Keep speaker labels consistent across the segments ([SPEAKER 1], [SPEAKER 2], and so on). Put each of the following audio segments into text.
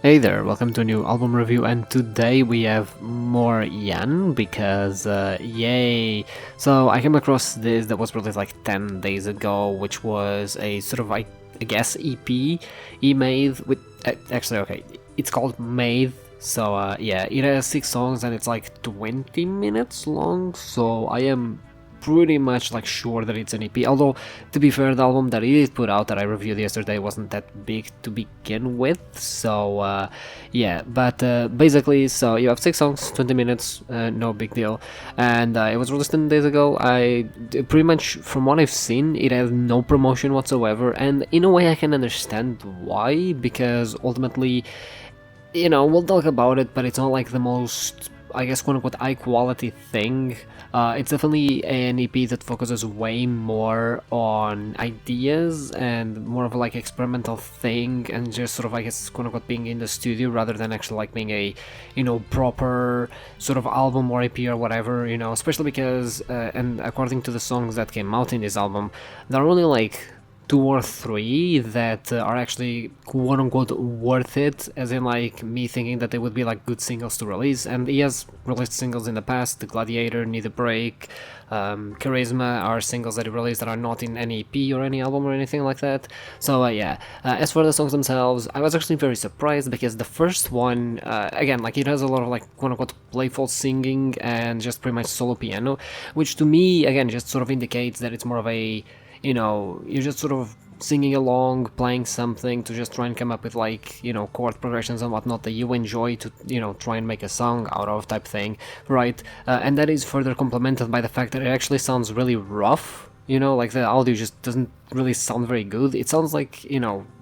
[SPEAKER 1] Hey there, welcome to a new album review, and today we have more Jann because, yay! So I came across this that was released like 10 days ago, which was a sort of, I guess, EP he made with, actually, okay, it's called Made, so yeah, it has 6 songs and it's like 20 minutes long, so I am pretty much like sure that it's an EP. Although, to be fair, the album that it put out that I reviewed yesterday wasn't that big to begin with. So yeah, but basically, so you have 6 songs, 20 minutes, no big deal. And it was released 10 days ago. Pretty much, from what I've seen, it has no promotion whatsoever. And in a way, I can understand why, because ultimately, we'll talk about it, but it's not like the most, I guess, quote-unquote, high-quality thing. It's definitely an EP that focuses way more on ideas and more of a, like, experimental thing, and just sort of, I guess, quote-unquote, being in the studio rather than actually, like, being a, proper sort of album or EP or whatever, especially because, and according to the songs that came out in this album, there are only, like, 2 or 3 that are actually quote unquote worth it, as in like me thinking that they would be like good singles to release. And he has released singles in the past. The Gladiator, Need a Break, Charisma are singles that he released that are not in any EP or any album or anything like that. So yeah, as for the songs themselves, I was actually very surprised because the first one, again, like it has a lot of like quote unquote playful singing and just pretty much solo piano, which to me again just sort of indicates that it's more of a, you're just sort of singing along, playing something to just try and come up with like, chord progressions and whatnot that you enjoy to, try and make a song out of type thing, right? And that is further complemented by the fact that it actually sounds really rough, like the audio just doesn't really sound very good. It sounds like,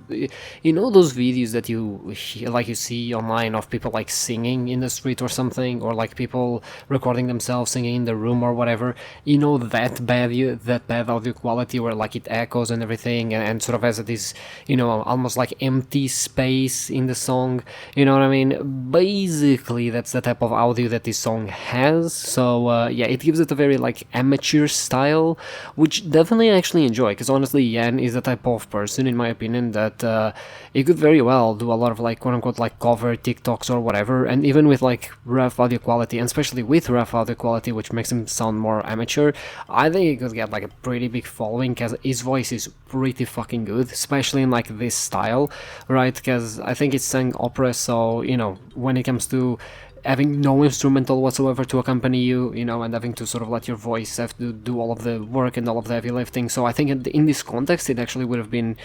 [SPEAKER 1] those videos that you see online of people like singing in the street or something, or like people recording themselves singing in the room or whatever, that bad audio quality where like it echoes and everything, and sort of has this, almost like empty space in the song, you know what I mean? Basically that's the type of audio that this song has. So yeah, it gives it a very like amateur style, which definitely I actually enjoy, because honestly Jann is the type of person, in my opinion, that he could very well do a lot of like quote unquote like cover TikToks or whatever, and even with like rough audio quality, and especially with rough audio quality, which makes him sound more amateur, I think he could get like a pretty big following, because his voice is pretty fucking good, especially in like this style, right? Because I think it's sang opera, so when it comes to having no instrumental whatsoever to accompany you, and having to sort of let your voice have to do all of the work and all of the heavy lifting. So I think in this context, it actually would have been,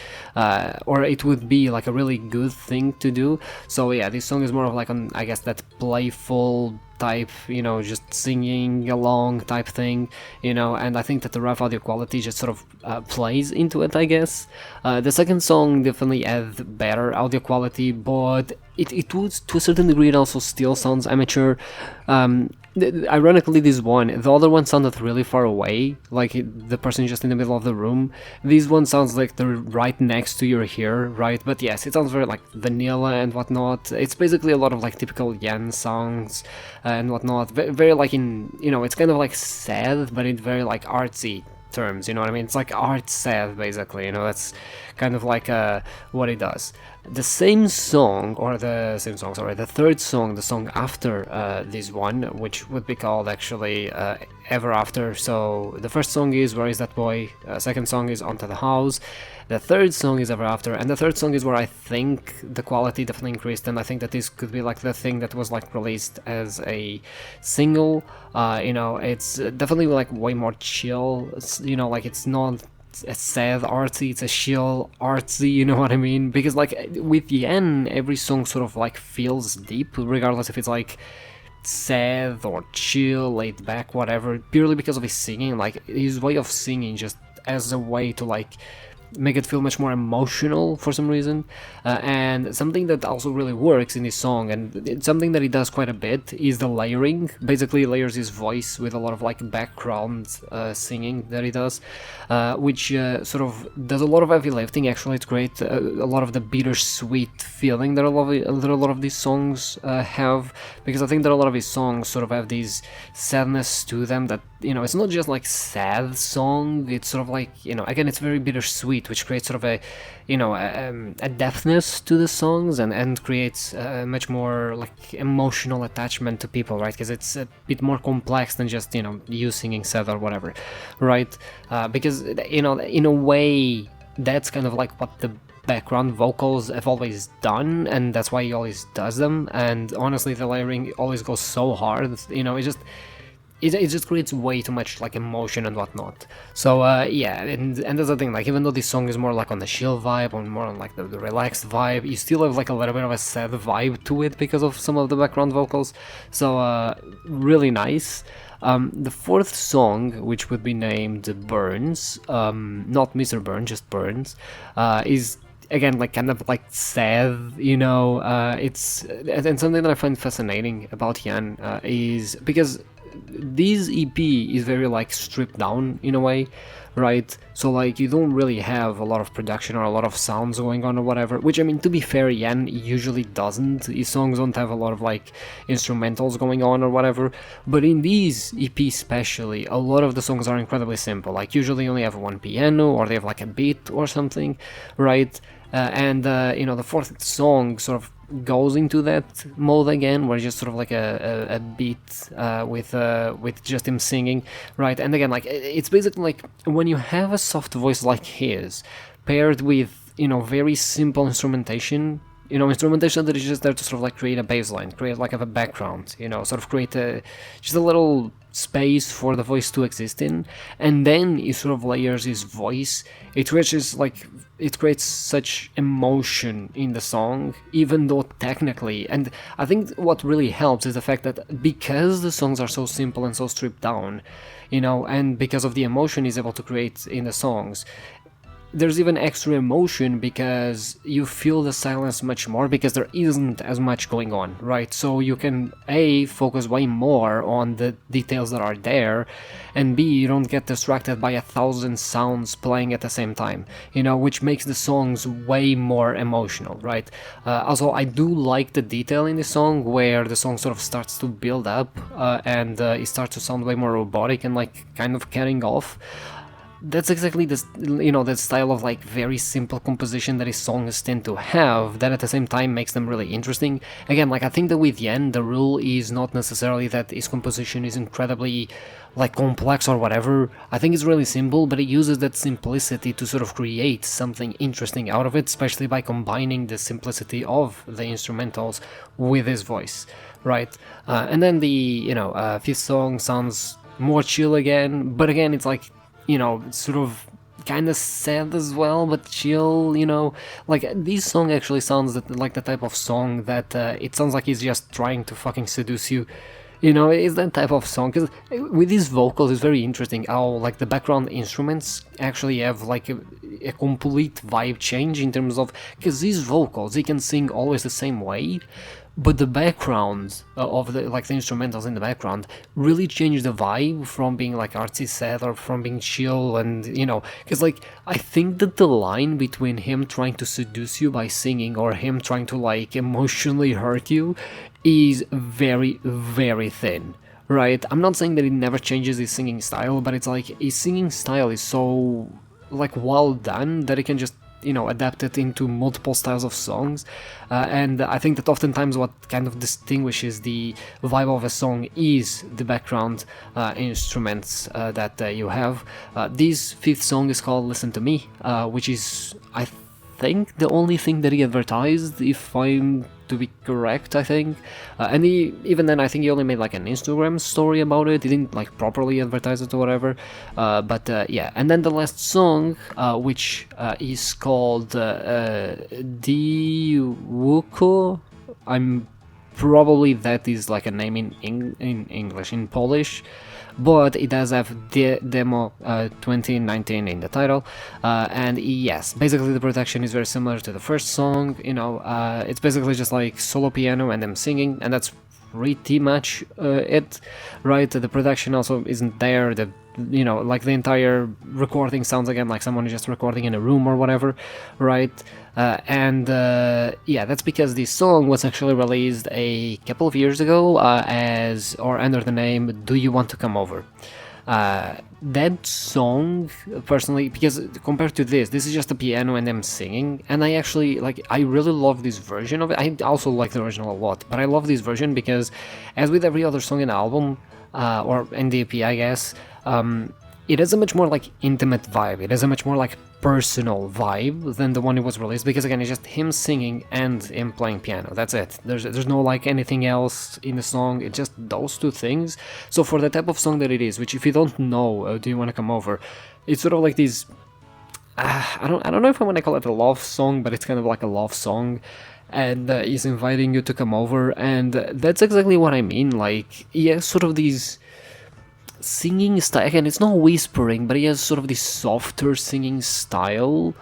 [SPEAKER 1] or it would be like a really good thing to do. So yeah, this song is more of like I guess that playful type, just singing along type thing, and I think that the rough audio quality just sort of plays into it, I guess. The second song definitely had better audio quality, but it would, to a certain degree, it also still sounds amateur. Ironically, this one, the other one sounded really far away, like the person just in the middle of the room. This one sounds like they're right next to your ear, right? But yes, it sounds very like vanilla and whatnot. It's basically a lot of like typical Jann songs and whatnot. Very like it's kind of like sad, but in very like artsy terms, you know what I mean? It's like art sad, basically, that's kind of like what it does. The third song, the song after this one, which would be called actually Ever After. So the first song is Where Is That Boy, second song is Onto the House, the third song is Ever After, and the third song is where I think the quality definitely increased, and I think that this could be like the thing that was like released as a single. It's definitely like way more chill, like it's not a sad artsy, it's a chill artsy, you know what I mean? Because like with Jann, every song sort of like feels deep, regardless if it's like sad or chill, laid back, whatever, purely because of his singing. Like his way of singing just as a way to like make it feel much more emotional for some reason, and something that also really works in this song, and it's something that he does quite a bit, is the layering. Basically, he layers his voice with a lot of like background singing that he does, which sort of does a lot of heavy lifting. Actually, it's great. A lot of the bittersweet feeling that a lot of these songs have, because I think that a lot of his songs sort of have these sadness to them that, it's not just like sad song, it's sort of like, again, it's very bittersweet, beat, which creates sort of a, a depthness to the songs, and creates a much more like emotional attachment to people, right? Because it's a bit more complex than just you singing sad or whatever, right? Because in a way, that's kind of like what the background vocals have always done, and that's why he always does them. And honestly, the layering always goes so hard, it just creates way too much like emotion and whatnot. So yeah, and that's the thing, like even though this song is more like on the chill vibe, or more on like the relaxed vibe, you still have like a little bit of a sad vibe to it because of some of the background vocals. So really nice. The fourth song, which would be named Burns, not Mr. Burns, just Burns, is again like kind of like sad, it's and something that I find fascinating about Jann is because this EP is very like stripped down in a way, right? So like you don't really have a lot of production or a lot of sounds going on or whatever, which I mean, to be fair, Jann usually doesn't. His songs don't have a lot of like instrumentals going on or whatever, but in these EP especially, a lot of the songs are incredibly simple. Like usually only have one piano, or they have like a beat or something, right? And the fourth song sort of goes into that mode again, where it's just sort of like a beat with just him singing, right? And again, like it's basically like when you have a soft voice like his paired with very simple instrumentation, instrumentation that is just there to sort of like create a baseline, create like a background, sort of create just a little space for the voice to exist in, and then he sort of layers his voice. It creates such emotion in the song, even though technically, and I think what really helps is the fact that because the songs are so simple and so stripped down, and because of the emotion he's able to create in the songs, there's even extra emotion because you feel the silence much more, because there isn't as much going on, right? So you can focus way more on the details that are there, and B, you don't get distracted by 1,000 sounds playing at the same time, which makes the songs way more emotional, right? Also, I do like the detail in the song where the song sort of starts to build up and it starts to sound way more robotic and like kind of carrying off. That's exactly this, that style of like very simple composition that his songs tend to have, that at the same time makes them really interesting. Again, like I think that with Jann, the rule is not necessarily that his composition is incredibly like complex or whatever. I think it's really simple, but he uses that simplicity to sort of create something interesting out of it, especially by combining the simplicity of the instrumentals with his voice, right? And then the fifth song sounds more chill again, but again, it's like, sort of kind of sad as well, but chill, like this song actually sounds like the type of song that it sounds like he's just trying to fucking seduce you. It's that type of song, because with these vocals it's very interesting how like the background instruments actually have like a complete vibe change in terms of, because these vocals, he can sing always the same way, but the background of the instrumentals in the background really change the vibe from being like artsy sad or from being chill, and because like I think that the line between him trying to seduce you by singing or him trying to like emotionally hurt you is very, very thin, right? I'm not saying that he never changes his singing style, but it's like his singing style is so like well done that he can just adapt it into multiple styles of songs, and I think that oftentimes what kind of distinguishes the vibe of a song is the background instruments that you have. This fifth song is called Listen to Me, which is, I think, the only thing that he advertised, if I'm to be correct, I think. And even then, I think he only made like an Instagram story about it. He didn't like properly advertise it or whatever. But yeah, and then the last song, which is called Diwuko. I'm probably that is like a name in English, in Polish, but it does have demo 2019 in the title, and yes, basically the production is very similar to the first song. It's basically just like solo piano and them singing, and that's pretty much it, right? The production also isn't there. Like the entire recording sounds again like someone is just recording in a room or whatever, right? Yeah, that's because this song was actually released a couple of years ago under the name Do You Want to Come Over? That song, personally, because compared to this is just a piano and them singing, and I actually, like, I really love this version of it. I also like the original a lot, but I love this version because, as with every other song in the album, or in the EP, I guess, it has a much more, like, intimate vibe. It has a much more, like, personal vibe than the one it was released, because again, it's just him singing and him playing piano. That's it. There's no, like, anything else in the song. It's just those two things. So for the type of song that it is, which, if you don't know, Do You Want to Come Over, it's sort of like these, I don't know if I want to call it a love song, but it's kind of like a love song, and he's inviting you to come over, and that's exactly what I mean. Like, he has sort of these singing style. Again, it's not whispering, but he has sort of this softer singing style,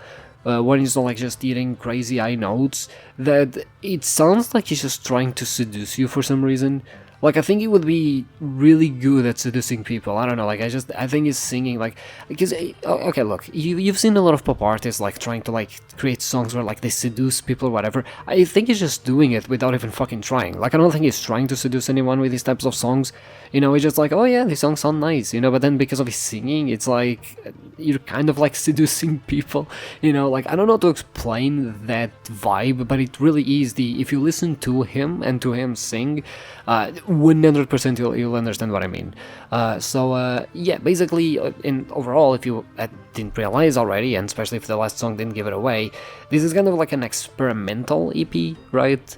[SPEAKER 1] when he's not, like, just eating crazy high notes, that it sounds like he's just trying to seduce you for some reason. Like, I think he would be really good at seducing people. I don't know, like, I think he's singing, like, because, okay, look, you've seen a lot of pop artists, like, trying to, like, create songs where, like, they seduce people or whatever. I think he's just doing it without even fucking trying. Like, I don't think he's trying to seduce anyone with these types of songs. You know, he's just like, oh yeah, these songs sound nice, you know, but then because of his singing, it's like, you're kind of, like, seducing people, you know, like, I don't know how to explain that vibe, but it really is if you listen to him and to him sing, 100% you'll understand what I mean. Yeah, basically, overall, if you didn't realize already, and especially if the last song didn't give it away, this is kind of like an experimental EP, right?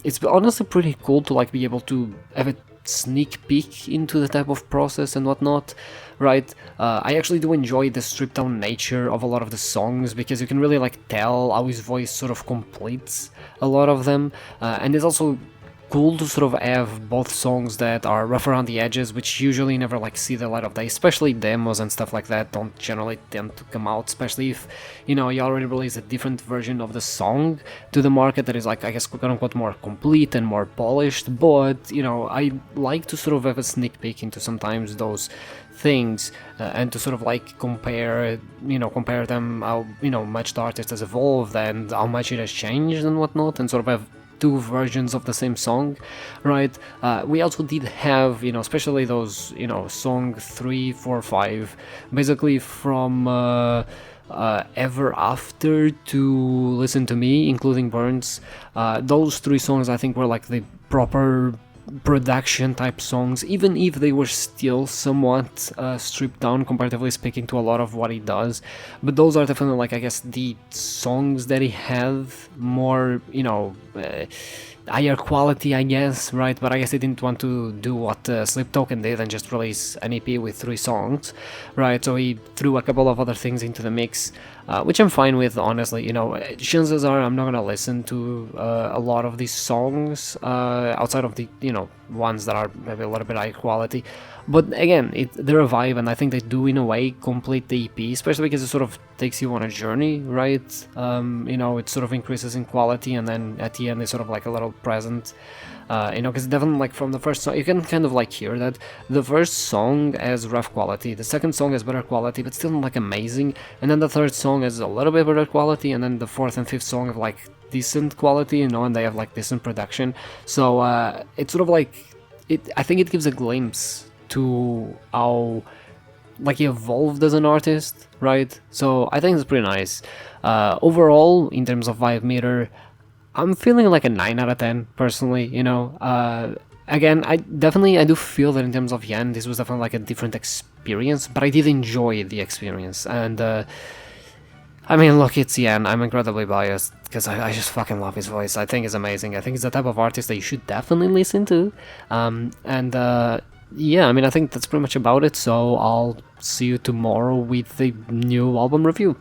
[SPEAKER 1] It's honestly pretty cool to, like, be able to have a sneak peek into the type of process and whatnot, right? I actually do enjoy the stripped down nature of a lot of the songs, because you can really, like, tell how his voice sort of completes a lot of them, and it's also cool to sort of have both songs that are rough around the edges, which usually never, like, see the light of day, especially demos and stuff like that don't generally tend to come out, especially if, you know, you already release a different version of the song to the market that is, like, I guess, quote-unquote more complete and more polished. But, you know, I like to sort of have a sneak peek into sometimes those things, and to sort of, like, compare them, how, you know, much the artist has evolved and how much it has changed and whatnot, and sort of have two versions of the same song, right? We also did have, you know, especially those, you know, song 3, 4, 5, basically from Ever After to Listen to Me, including Burns. Those three songs, I think, were, like, the proper production type songs, even if they were still somewhat stripped down, comparatively speaking, to a lot of what he does. But those are definitely, like, I guess, the songs that he have more, you know, higher quality, I guess, right? But I guess he didn't want to do what Sleep Token did and just release an EP with 3 songs, right? So he threw a couple of other things into the mix, which I'm fine with, honestly. You know, chances are I'm not gonna listen to a lot of these songs outside of the, you know, ones that are maybe a little bit higher quality. But again, they're a vibe, and I think they do, in a way, complete the EP, especially because it sort of takes you on a journey, right? You know, it sort of increases in quality, and then at the end it's sort of like a little present. You know, because definitely, like, from the first song, you can kind of, like, hear that the first song has rough quality, the second song has better quality, but still not, like, amazing, and then the third song has a little bit better quality, and then the fourth and fifth song have, like, decent quality, you know, and they have, like, decent production. So it's sort of like, I think it gives a glimpse to how, like, he evolved as an artist, right? So I think it's pretty nice. Overall, in terms of vibe meter, I'm feeling like a 9 out of 10, personally, you know. Again, I do feel that in terms of Jann, this was definitely, like, a different experience, but I did enjoy the experience, and I mean, look, it's Jann. I'm incredibly biased, because I just fucking love his voice. I think it's amazing. I think he's the type of artist that you should definitely listen to, yeah, I mean, I think that's pretty much about it, so I'll see you tomorrow with the new album review.